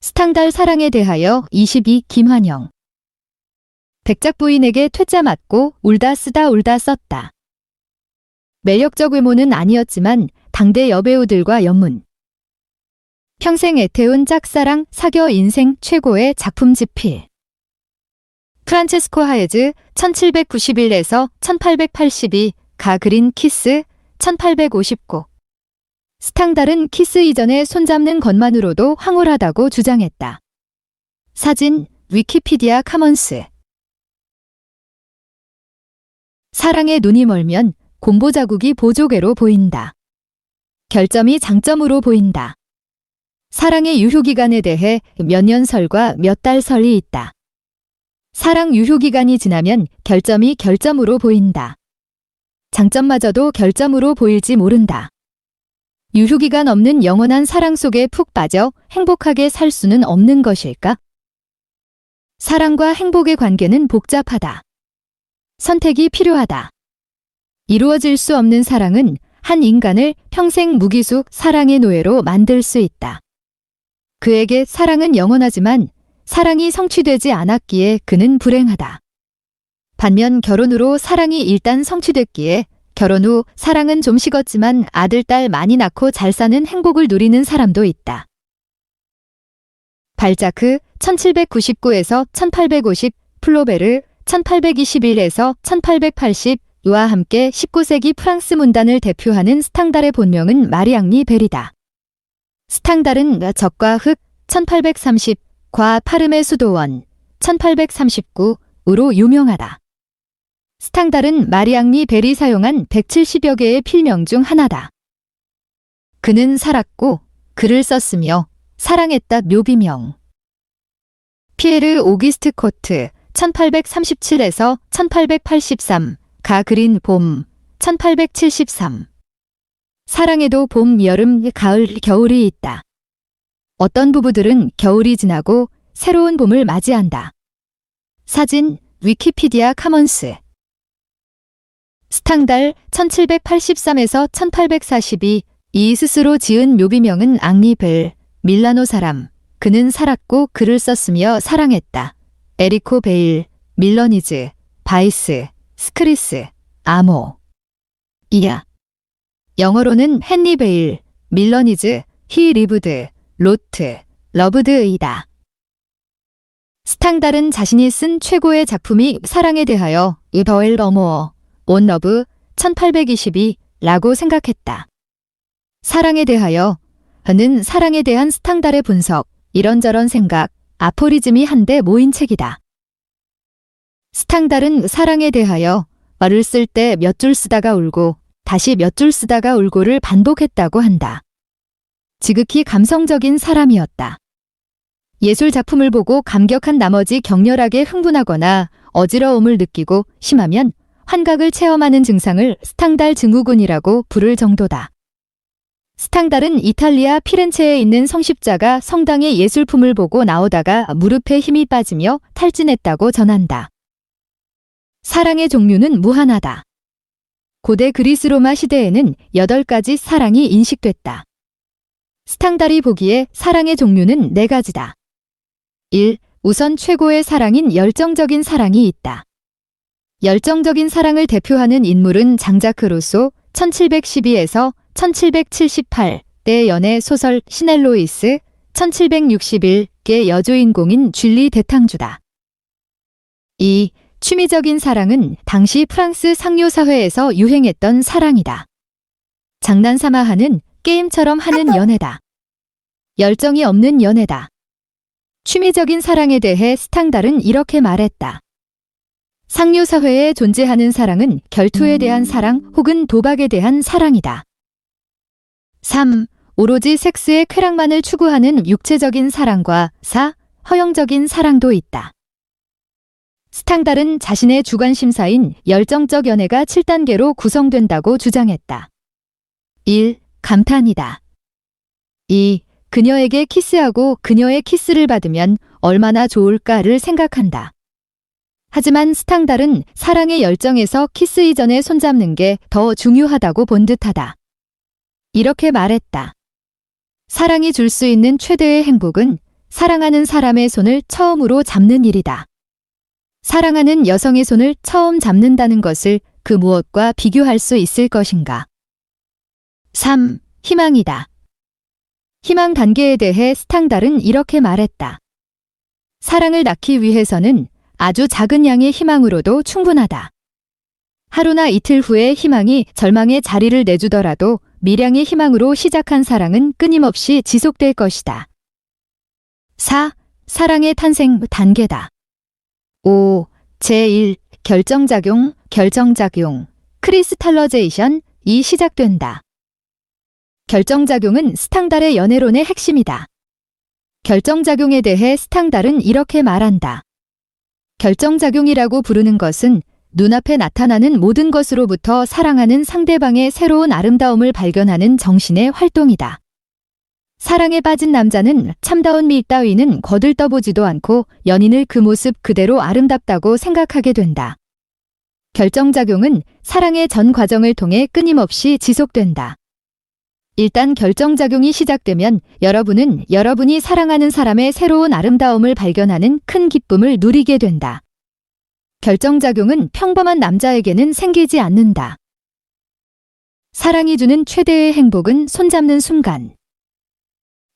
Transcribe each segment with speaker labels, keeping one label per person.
Speaker 1: 스탕달 사랑에 대하여 22 김환영. 백작 부인에게 퇴짜 맞고 울다 쓰다 울다 썼다. 매력적 외모는 아니었지만 당대 여배우들과 연문. 평생 애태운 짝사랑 사겨 인생 최고의 작품 집필. 프란체스코 하예즈 1791에서 1882 가 그린 키스 1859. 스탕달은 키스 이전에 손잡는 것만으로도 황홀하다고 주장했다. 사진 위키피디아 카먼스. 사랑에 눈이 멀면 곰보 자국이 보조개로 보인다. 결점이 장점으로 보인다. 사랑의 유효기간에 대해 몇 년 설과 몇 달 설이 있다. 사랑 유효기간이 지나면 결점이 결점으로 보인다. 장점마저도 결점으로 보일지 모른다. 유효기간 없는 영원한 사랑 속에 푹 빠져 행복하게 살 수는 없는 것일까? 사랑과 행복의 관계는 복잡하다. 선택이 필요하다. 이루어질 수 없는 사랑은 한 인간을 평생 무기숙 사랑의 노예로 만들 수 있다. 그에게 사랑은 영원하지만 사랑이 성취되지 않았기에 그는 불행하다. 반면 결혼으로 사랑이 일단 성취됐기에 결혼 후 사랑은 좀 식었지만 아들, 딸 많이 낳고 잘 사는 행복을 누리는 사람도 있다. 발자크 1799에서 1850, 플로베르 1821에서 1880와 함께 19세기 프랑스 문단을 대표하는 스탕달의 본명은 마리앙리 벨이다. 스탕달은 적과 흙 1830과 파르메 수도원 1839으로 유명하다. 스탕달은 마리앙리 벨이 사용한 170여 개의 필명 중 하나다. 그는 살았고 글을 썼으며 사랑했다. 묘비명. 피에르 오기스트 코트 1837에서 1883 가 그린 봄 1873. 사랑에도 봄, 여름, 가을, 겨울이 있다. 어떤 부부들은 겨울이 지나고 새로운 봄을 맞이한다. 사진 위키피디아 카먼스. 스탕달 1783에서 1842 이 스스로 지은 묘비명은 앙리벨, 밀라노 사람. 그는 살았고 글을 썼으며 사랑했다. 에리코 베일, 밀러니즈, 바이스, 스크리스, 아모. 이야. 영어로는 헨리 베일, 밀러니즈, 히 리브드, 로트, 러브드이다. 스탕달은 자신이 쓴 최고의 작품이 사랑에 대하여 더엘 러모어, 온 러브 1822라고 생각했다. 사랑에 대하여 는 사랑에 대한 스탕달의 분석, 이런저런 생각, 아포리즘이 한데 모인 책이다. 스탕달은 사랑에 대하여 말을 쓸 때 몇 줄 쓰다가 울고 다시 몇 줄 쓰다가 울고를 반복했다고 한다. 지극히 감성적인 사람이었다. 예술 작품을 보고 감격한 나머지 격렬하게 흥분하거나 어지러움을 느끼고 심하면 환각을 체험하는 증상을 스탕달 증후군이라고 부를 정도다. 스탕달은 이탈리아 피렌체에 있는 성십자가 성당의 예술품을 보고 나오다가 무릎에 힘이 빠지며 탈진했다고 전한다. 사랑의 종류는 무한하다. 고대 그리스 로마 시대에는 8가지 사랑이 인식됐다. 스탕달이 보기에 사랑의 종류는 4가지다. 1. 우선 최고의 사랑인 열정적인 사랑이 있다. 열정적인 사랑을 대표하는 인물은 장자크 루소 1712에서 1778대 연애 소설 시넬로이스 1761의 여주인공인 쥘리 데탕주다. 2. 취미적인 사랑은 당시 프랑스 상류 사회에서 유행했던 사랑이다. 장난삼아 하는 게임처럼 하는 연애다. 열정이 없는 연애다. 취미적인 사랑에 대해 스탕달은 이렇게 말했다. 상류 사회에 존재하는 사랑은 결투에 대한 사랑 혹은 도박에 대한 사랑이다. 3. 오로지 섹스의 쾌락만을 추구하는 육체적인 사랑과 4. 허영적인 사랑도 있다. 스탕달은 자신의 주관심사인 열정적 연애가 7단계로 구성된다고 주장했다. 1. 감탄이다. 2. 그녀에게 키스하고 그녀의 키스를 받으면 얼마나 좋을까를 생각한다. 하지만 스탕달은 사랑의 열정에서 키스 이전에 손잡는 게 더 중요하다고 본 듯하다. 이렇게 말했다. 사랑이 줄 수 있는 최대의 행복은 사랑하는 사람의 손을 처음으로 잡는 일이다. 사랑하는 여성의 손을 처음 잡는다는 것을 그 무엇과 비교할 수 있을 것인가? 3. 희망이다. 희망 단계에 대해 스탕달은 이렇게 말했다. 사랑을 낳기 위해서는 아주 작은 양의 희망으로도 충분하다. 하루나 이틀 후에 희망이 절망의 자리를 내주더라도 미량의 희망으로 시작한 사랑은 끊임없이 지속될 것이다. 4. 사랑의 탄생 단계다. 5. 제1. 결정작용, 크리스탈러제이션이 시작된다. 결정작용은 스탕달의 연애론의 핵심이다. 결정작용에 대해 스탕달은 이렇게 말한다. 결정작용이라고 부르는 것은 눈앞에 나타나는 모든 것으로부터 사랑하는 상대방의 새로운 아름다움을 발견하는 정신의 활동이다. 사랑에 빠진 남자는 참다운 미 따위는 거들떠보지도 않고 연인을 그 모습 그대로 아름답다고 생각하게 된다. 결정작용은 사랑의 전 과정을 통해 끊임없이 지속된다. 일단 결정작용이 시작되면 여러분은 여러분이 사랑하는 사람의 새로운 아름다움을 발견하는 큰 기쁨을 누리게 된다. 결정작용은 평범한 남자에게는 생기지 않는다. 사랑이 주는 최대의 행복은 손잡는 순간.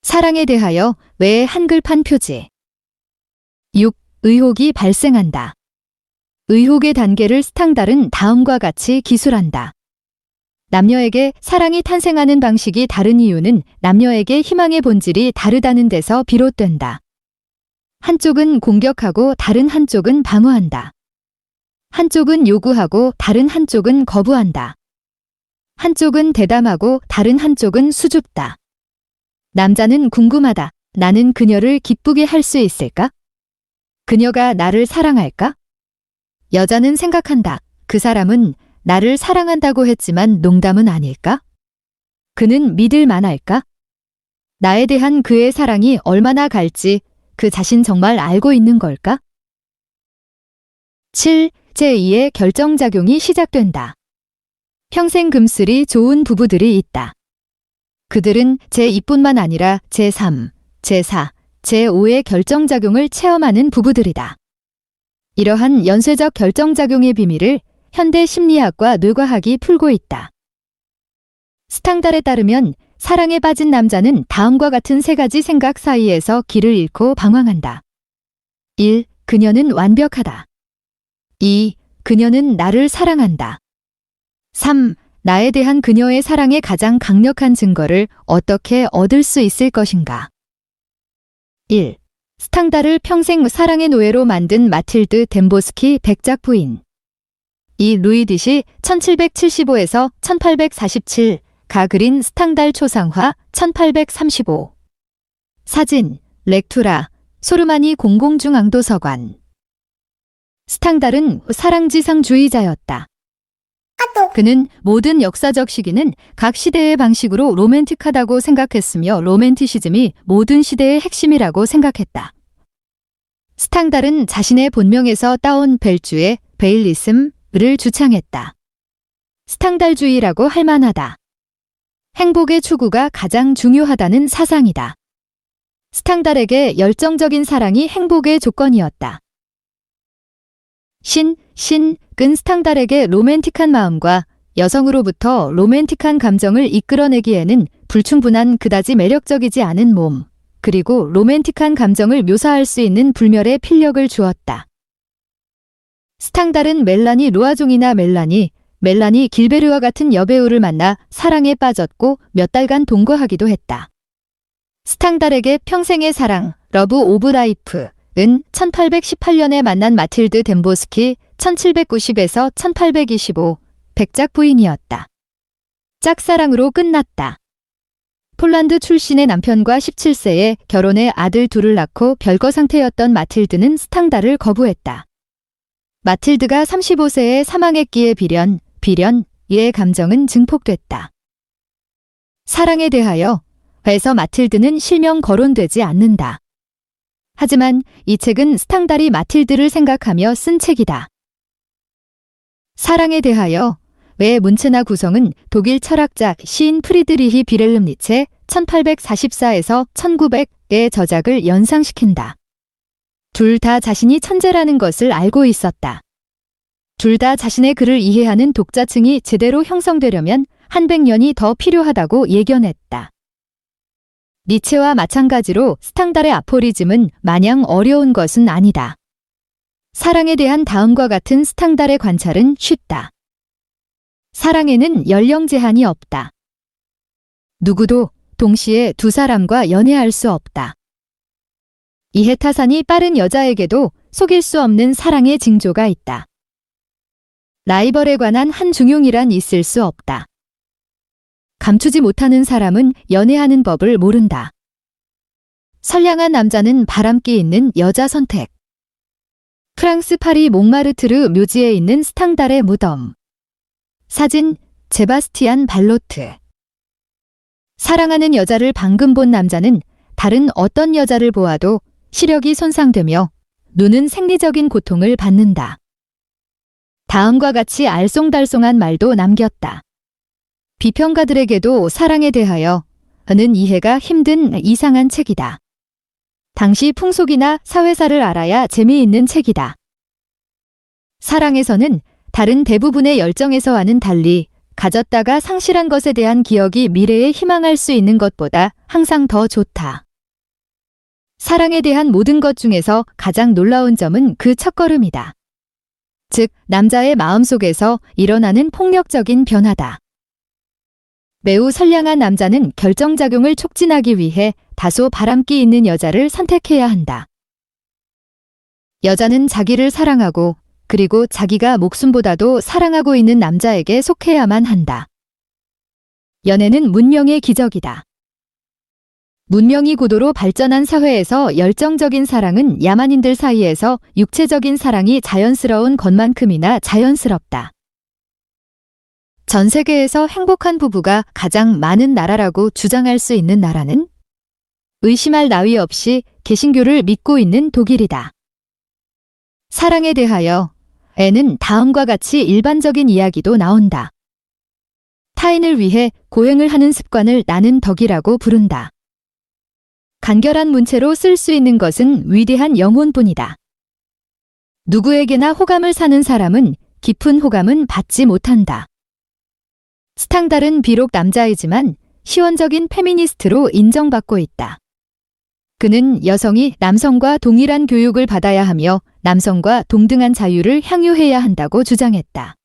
Speaker 1: 사랑에 대하여 외의 한글판 표지. 6. 의혹이 발생한다. 의혹의 단계를 스탕달은 다음과 같이 기술한다. 남녀에게 사랑이 탄생하는 방식이 다른 이유는 남녀에게 희망의 본질이 다르다는 데서 비롯된다. 한쪽은 공격하고 다른 한쪽은 방어한다. 한쪽은 요구하고 다른 한쪽은 거부한다. 한쪽은 대담하고 다른 한쪽은 수줍다. 남자는 궁금하다. 나는 그녀를 기쁘게 할 수 있을까? 그녀가 나를 사랑할까? 여자는 생각한다. 그 사람은 나를 사랑한다고 했지만 농담은 아닐까? 그는 믿을 만할까? 나에 대한 그의 사랑이 얼마나 갈지 그 자신 정말 알고 있는 걸까? 7. 제2의 결정작용이 시작된다. 평생 금슬이 좋은 부부들이 있다. 그들은 제2뿐만 아니라 제3, 제4, 제5의 결정작용을 체험하는 부부들이다. 이러한 연쇄적 결정작용의 비밀을 현대 심리학과 뇌과학이 풀고 있다. 스탕달에 따르면 사랑에 빠진 남자는 다음과 같은 세 가지 생각 사이에서 길을 잃고 방황한다. 1. 그녀는 완벽하다. 2. 그녀는 나를 사랑한다. 3. 나에 대한 그녀의 사랑의 가장 강력한 증거를 어떻게 얻을 수 있을 것인가. 1. 스탕달을 평생 사랑의 노예로 만든 마틸드 덴보스키 백작 부인. 이 루이딧이 1775에서 1847, 가 그린 스탕달 초상화 1835. 사진, 렉투라, 소르마니 공공중앙도서관. 스탕달은 사랑지상주의자였다. 그는 모든 역사적 시기는 각 시대의 방식으로 로맨틱하다고 생각했으며 로맨티시즘이 모든 시대의 핵심이라고 생각했다. 스탕달은 자신의 본명에서 따온 벨주의 베일리즘을 주창했다. 스탕달주의라고 할 만하다. 행복의 추구가 가장 중요하다는 사상이다. 스탕달에게 열정적인 사랑이 행복의 조건이었다. 끈 스탕달에게 로맨틱한 마음과 여성으로부터 로맨틱한 감정을 이끌어내기에는 불충분한 그다지 매력적이지 않은 몸, 그리고 로맨틱한 감정을 묘사할 수 있는 불멸의 필력을 주었다. 스탕달은 멜라니 로아종이나 멜라니 길베르와 같은 여배우를 만나 사랑에 빠졌고 몇 달간 동거하기도 했다. 스탕달에게 평생의 사랑, 러브 오브 라이프은 1818년에 만난 마틸드 덴보스키 1790에서 1825 백작 부인이었다. 짝사랑으로 끝났다. 폴란드 출신의 남편과 17세에 결혼해 아들 둘을 낳고 별거 상태였던 마틸드는 스탕달을 거부했다. 마틸드가 35세에 사망했기에 이의 감정은 증폭됐다. 사랑에 대하여 해서 마틸드는 실명 거론되지 않는다. 하지만 이 책은 스탕달이 마틸드를 생각하며 쓴 책이다. 사랑에 대하여 의 문체나 구성은 독일 철학자 시인 프리드리히 비렐름 니체 1844에서 의 저작을 연상시킨다. 둘 다 자신이 천재라는 것을 알고 있었다. 둘 다 자신의 글을 이해하는 독자층이 제대로 형성되려면 한 100년이 더 필요하다고 예견했다. 니체와 마찬가지로 스탕달의 아포리즘은 마냥 어려운 것은 아니다. 사랑에 대한 다음과 같은 스탕달의 관찰은 쉽다. 사랑에는 연령 제한이 없다. 누구도 동시에 두 사람과 연애할 수 없다. 이해타산이 빠른 여자에게도 속일 수 없는 사랑의 징조가 있다. 라이벌에 관한 한 중용이란 있을 수 없다. 감추지 못하는 사람은 연애하는 법을 모른다. 선량한 남자는 바람기 있는 여자 선택. 프랑스 파리 몽마르트르 묘지에 있는 스탕달의 무덤. 사진 제바스티안 발로트. 사랑하는 여자를 방금 본 남자는 다른 어떤 여자를 보아도 시력이 손상되며 눈은 생리적인 고통을 받는다. 다음과 같이 알쏭달쏭한 말도 남겼다. 비평가들에게도 사랑에 대하여는 이해가 힘든 이상한 책이다. 당시 풍속이나 사회사를 알아야 재미있는 책이다. 사랑에서는 다른 대부분의 열정에서와는 달리 가졌다가 상실한 것에 대한 기억이 미래에 희망할 수 있는 것보다 항상 더 좋다. 사랑에 대한 모든 것 중에서 가장 놀라운 점은 그 첫걸음이다. 즉, 남자의 마음속에서 일어나는 폭력적인 변화다. 매우 선량한 남자는 결정작용을 촉진하기 위해 다소 바람기 있는 여자를 선택해야 한다. 여자는 자기를 사랑하고 그리고 자기가 목숨보다도 사랑하고 있는 남자에게 속해야만 한다. 연애는 문명의 기적이다. 문명이 고도로 발전한 사회에서 열정적인 사랑은 야만인들 사이에서 육체적인 사랑이 자연스러운 것만큼이나 자연스럽다. 전 세계에서 행복한 부부가 가장 많은 나라라고 주장할 수 있는 나라는 의심할 나위 없이 개신교를 믿고 있는 독일이다. 사랑에 대하여에는 다음과 같이 일반적인 이야기도 나온다. 타인을 위해 고행을 하는 습관을 나는 덕이라고 부른다. 간결한 문체로 쓸 수 있는 것은 위대한 영혼뿐이다. 누구에게나 호감을 사는 사람은 깊은 호감은 받지 못한다. 스탕달은 비록 남자이지만 시원적인 페미니스트로 인정받고 있다. 그는 여성이 남성과 동일한 교육을 받아야 하며 남성과 동등한 자유를 향유해야 한다고 주장했다.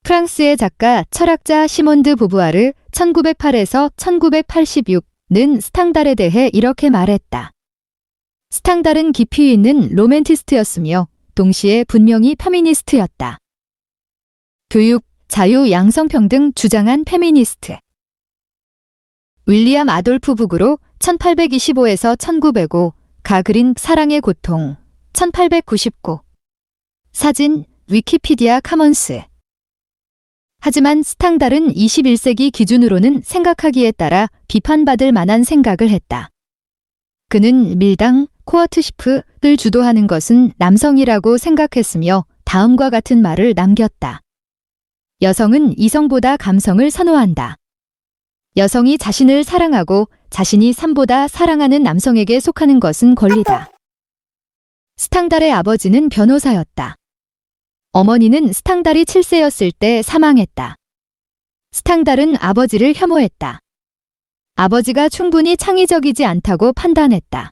Speaker 1: 프랑스의 작가, 철학자 시몬드 보부아르 1908에서 1986는 스탕달에 대해 이렇게 말했다. 스탕달은 깊이 있는 로맨티스트였으며 동시에 분명히 페미니스트였다. 교육, 자유, 양성평등 주장한 페미니스트. 윌리엄 아돌프 북으로 1825에서 1905, 가 그린 사랑의 고통, 1899. 사진, 위키피디아 카먼스. 하지만 스탕달은 21세기 기준으로는 생각하기에 따라 비판받을 만한 생각을 했다. 그는 밀당, 코어트시프를 주도하는 것은 남성이라고 생각했으며 다음과 같은 말을 남겼다. 여성은 이성보다 감성을 선호한다. 여성이 자신을 사랑하고 자신이 삶보다 사랑하는 남성에게 속하는 것은 권리다. 스탕달의 아버지는 변호사였다. 어머니는 스탕달이 7세였을 때 사망했다. 스탕달은 아버지를 혐오했다. 아버지가 충분히 창의적이지 않다고 판단했다.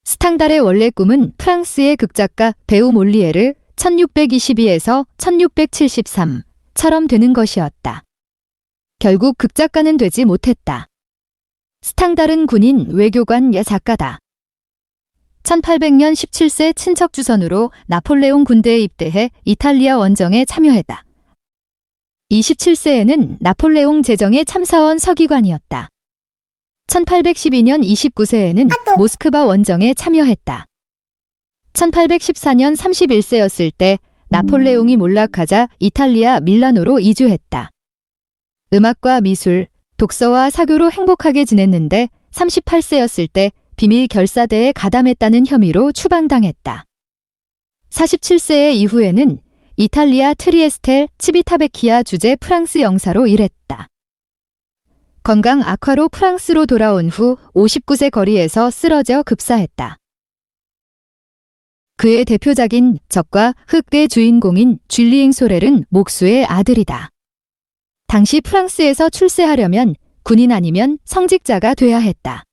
Speaker 1: 스탕달의 원래 꿈은 프랑스의 극작가 배우 몰리에르 1622에서 1673처럼 되는 것이었다. 결국 극작가는 되지 못했다. 스탕달은 군인, 외교관, 작가다. 1800년 17세 친척 주선으로 나폴레옹 군대에 입대해 이탈리아 원정에 참여했다. 27세에는 나폴레옹 제정의 참사원 서기관이었다. 1812년 29세에는 모스크바 원정에 참여했다. 1814년 31세였을 때 나폴레옹이 몰락하자 이탈리아 밀라노로 이주했다. 음악과 미술, 독서와 사교로 행복하게 지냈는데 38세였을 때 비밀 결사대에 가담했다는 혐의로 추방당했다. 47세 이후에는 이탈리아 트리에스테 치비타베키아 주재 프랑스 영사로 일했다. 건강 악화로 프랑스로 돌아온 후 59세 거리에서 쓰러져 급사했다. 그의 대표작인 적과 흑의 주인공인 줄리잉 소렐은 목수의 아들이다. 당시 프랑스에서 출세하려면 군인 아니면 성직자가 돼야 했다.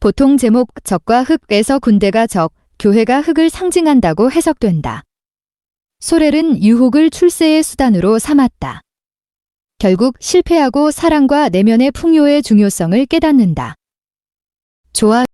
Speaker 1: 보통 제목 적과 흑에서 군대가 적, 교회가 흑을 상징한다고 해석된다. 소렐은 유혹을 출세의 수단으로 삼았다. 결국 실패하고 사랑과 내면의 풍요의 중요성을 깨닫는다. 좋아.